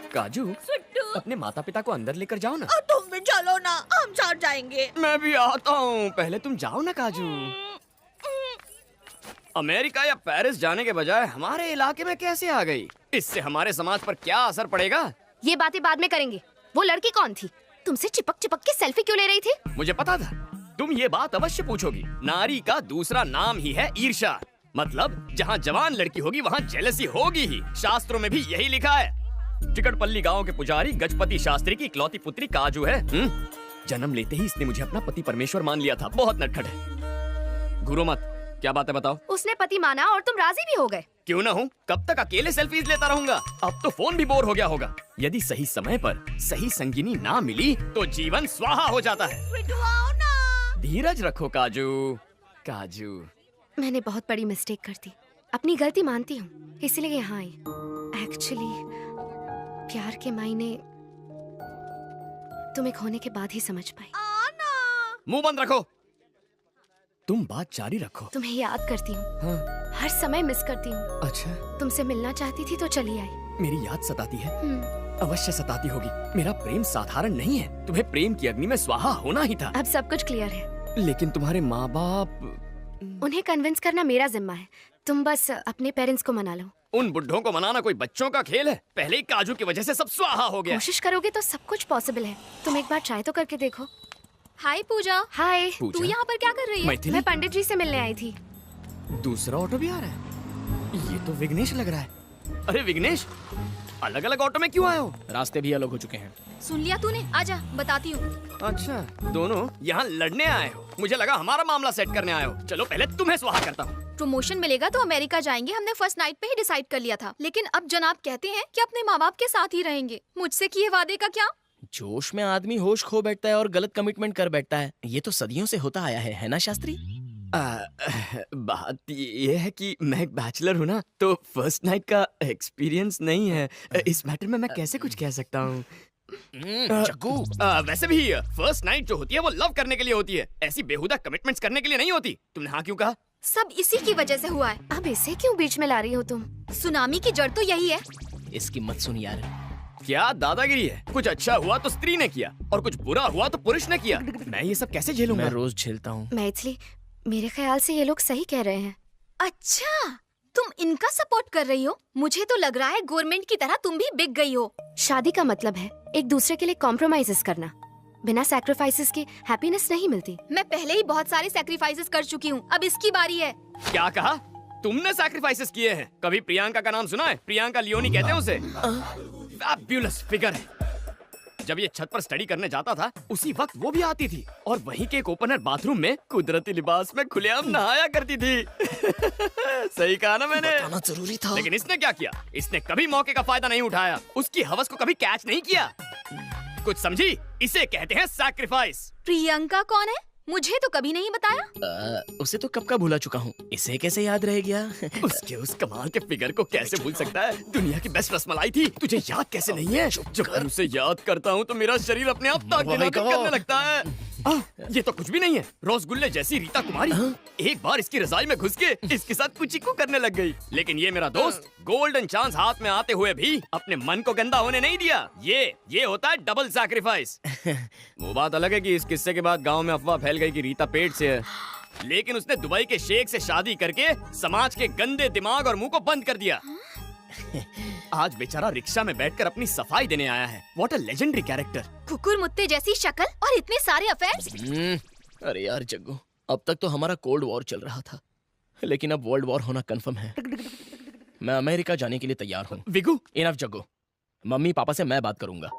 काजू, सिट्टू, अपने माता पिता को अंदर लेकर जाओ ना। तुम भी चलो ना, हम साथ जाएंगे। मैं भी आता हूँ, पहले तुम जाओ ना काजू। अमेरिका या पेरिस जाने के बजाय हमारे इलाके में कैसे आ गई? इससे हमारे समाज पर क्या असर पड़ेगा? ये बातें बाद में करेंगे। वो लड़की कौन थी? तुमसे चिपक चिपक के सेल्फी क्यों ले रही थी? मुझे पता था तुम ये बात अवश्य पूछोगी। नारी का दूसरा नाम ही है ईर्ष्या। मतलब जहाँ जवान लड़की होगी वहाँ जेलसी होगी ही। शास्त्रों में भी यही लिखा है। टिकटपल्ली गांव के पुजारी गजपति शास्त्री की इकलौती पुत्री काजू है। जन्म लेते ही इसने मुझे अपना पति परमेश्वर मान लिया था। बहुत नटखट है। घूरो मत, क्या बात है बताओ। उसने पति माना और तुम राजी भी हो गए। क्यों ना हूँ, कब तक अकेले सेल्फीज लेता रहूंगा? अब तो फोन भी बोर हो गया होगा। यदि सही समय पर सही संगिनी ना मिली तो जीवन स्वाहा हो जाता है। सिट्टू आओ ना। धीरज रखो काजू। काजू, मैंने बहुत बड़ी मिस्टेक कर दी। अपनी गलती मानती हूँ, इसलिए यहाँ आई। एक्चुअली प्यार के मायने तुम्हें खोने के बाद ही समझ पाई। आना। मुंह बंद रखो। तुम बात जारी रखो। तुम्हें याद करती हूँ। हाँ। हर समय मिस करती हूँ। अच्छा, तुमसे मिलना चाहती थी तो चली आई। मेरी याद सताती है? अवश्य सताती होगी। मेरा प्रेम साधारण नहीं है। तुम्हें प्रेम की अग्नि में स्वाहा होना ही था। अब सब कुछ क्लियर है। लेकिन तुम्हारे माँ बाप, उन्हें कन्विंस करना मेरा जिम्मा है। तुम बस अपने पेरेंट्स को मना लो। उन बुड्ढों को मनाना कोई बच्चों का खेल है? पहले ही काजू की वजह से सब स्वाहा हो गया। कोशिश करोगे तो सब कुछ पॉसिबल है। तुम एक बार ट्राई तो करके देखो। हाय पूजा। हाय। तू यहाँ पर क्या कर रही है? मैथिली, मैं पंडित जी से मिलने आई थी। दूसरा ऑटो भी आ रहा है। ये तो विघ्नेश लग रहा है। अरे विघ्नेश, अलग अलग ऑटो में क्यों आए हो? रास्ते भी अलग हो चुके हैं। सुन लिया तूने? आजा बताती हूँ। अच्छा, दोनों यहाँ लड़ने आए हो? मुझे लगा हमारा मामला सेट करने आए हो। चलो पहले तुम्हें स्वाहा करता हूँ। प्रमोशन मिलेगा तो अमेरिका जाएंगे, हमने फर्स्ट नाइट पे ही डिसाइड कर लिया था। लेकिन अब जनाब कहते हैं कि अपने माँ बाप के साथ ही रहेंगे। मुझसे किए वादे का क्या? जोश में आदमी होश खो बैठता है और गलत कमिटमेंट कर बैठता है। ये तो सदियों से होता आया है ना शास्त्री? बात ये है कि मैं एक बैचलर हूँ ना, तो फर्स्ट नाइट का एक्सपीरियंस नहीं है। इस मैटर में मैं कैसे कुछ कह सकता हूँ? जग्गू, वैसे भी फर्स्ट नाइट जो होती है वो लव करने के लिए होती है, ऐसी बेहुदा कमिटमेंट्स करने के लिए नहीं होती। तुमने हाँ क्यों कहा? सब इसी की वजह से हुआ है। अब इसे क्यों बीच में ला रही हो तुम? सुनामी की जड़ तो यही है। इसकी मत सुन यार। क्या दादागिरी है? कुछ अच्छा हुआ तो स्त्री ने किया और कुछ बुरा हुआ तो पुरुष ने किया। मैं ये सब कैसे झेलूंगा? मैं रोज झेलता हूँ। मैथिली, मेरे ख्याल से ये लोग सही कह रहे हैं। अच्छा, तुम इनका सपोर्ट कर रही हो? मुझे तो लग रहा है गवर्नमेंट की तरह तुम भी बिक गई हो। शादी का मतलब है एक दूसरे के लिए कॉम्प्रोमाइजेस करना। बिना सैक्रिफाइसेस के हैप्पीनेस नहीं मिलती। मैं पहले ही बहुत सारे सैक्रिफाइसेस कर चुकी हूँ, अब इसकी बारी है। क्या कहा? तुमने सैक्रिफाइसेस किए हैं? कभी प्रियंका का नाम सुना है? प्रियंका लियोनी कहते हैं उसे। फैब्युलस फिगर है। जब ये छत पर स्टडी करने जाता था उसी वक्त वो भी आती थी और वहीं के एक ओपनर बाथरूम में कुदरती लिबास में खुलेआम नहाया करती थी। सही कहा ना मैंने? बताना जरूरी था। लेकिन इसने क्या किया? इसने कभी मौके का फायदा नहीं उठाया, उसकी हवस को कभी कैच नहीं किया। कुछ समझी? इसे कहते हैं सैक्रिफाइस। प्रियंका कौन है? मुझे तो कभी नहीं बताया। उसे तो कब का भूला चुका हूँ, इसे कैसे याद रह गया? उसके उस कमाल के फिगर को कैसे भूल सकता है? दुनिया की बेस्ट रसमलाई थी, तुझे याद कैसे नहीं है? जब मैं उसे याद करता हूँ तो मेरा शरीर अपने आप ताक करने लगता है। ये तो कुछ भी नहीं है, रसगुल्ले जैसी रीता कुमारी। एक बार इसकी रजाई में घुस के इसके साथ कुचिकू करने लग गई। लेकिन ये मेरा दोस्त गोल्डन चांस हाथ में आते हुए भी अपने मन को गंदा होने नहीं दिया। ये होता है डबल सैक्रिफाइस। वो बात अलग है कि इस किस्से के बाद गांव में अफवाह फैल गई कि रीता पेट से है, लेकिन उसने दुबई के शेख से शादी करके समाज के गंदे दिमाग और मुंह को बंद कर दिया। आज बेचारा रिक्शा में बैठकर अपनी सफाई देने आया है। What a legendary character. कुकुर मुत्ते जैसी शक्ल और इतने सारे अफेयर्स। अरे यार जग्गू, अब तक तो हमारा कोल्ड वॉर चल रहा था, लेकिन अब वर्ल्ड वॉर होना कंफर्म है। मैं अमेरिका जाने के लिए तैयार हूँ। विगू, इनफ जग्गू, मम्मी पापा से मैं बात करूंगा।